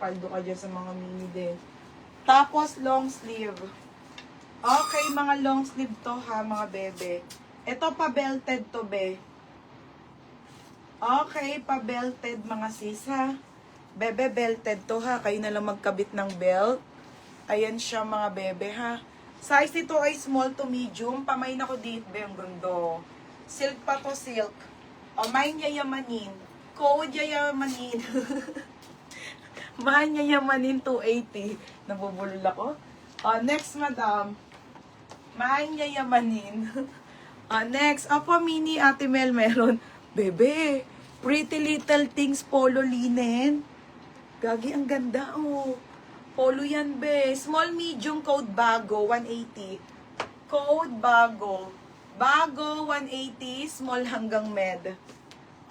paldo ka dyan sa mga mini din. Tapos, long sleeve. Okay, mga long sleeve to ha, mga bebe. Ito, pa-belted to, be. Okay, pa-belted, mga sis, ha. Bebe, belted to, ha. Kayo na lang magkabit ng belt. Ayan siya, mga bebe, ha. Size ito ay small to medium. Pamain ako dito, be, ang gundo. Silk pa to, silk. O, may yayamanin. Code yayamanin. May yayamanin, 280. Nabubulol ako. Next, madam. May yayamanin. Next. Opo, mini, Ate Mel, meron. Bebe, Pretty Little Things polo linen. Gagi, ang ganda, oh. Polo yan, be. Small, medium, code bago, 180. Code bago. Bago, 180. Small hanggang med.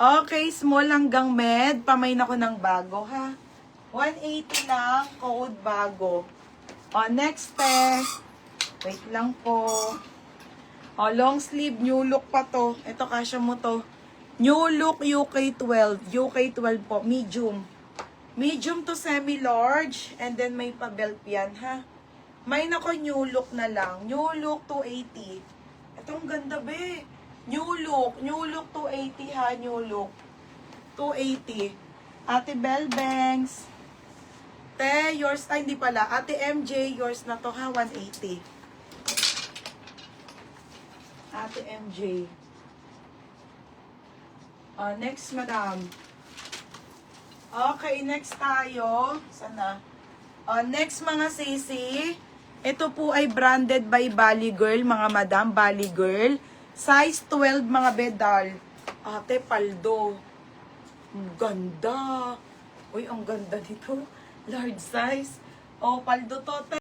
Okay, small hanggang med. Pamain ako ng bago, ha. 180 lang, code bago. Next, wait lang po. Long sleeve, new look pa to. Ito, kasya mo to. New look, UK12. UK12 po, medium. Medium to semi-large. And then may pa-belt yan, ha. May nako new look na lang. New look, 280. Itong ganda, be. New look 280, ha. New look, 280. Ate Bell Banks. Te, yours, ay hindi pala. Ate MJ, yours na to, ha. 180. Ate MJ. Next, madam. Okay, next tayo. Sana? Next, mga sisi. Ito po ay branded by Bali Girl, mga madam. Bali Girl. Size 12, mga bedal. Ate, paldo. Ang ganda. Uy, ang ganda nito. Large size. Paldo to.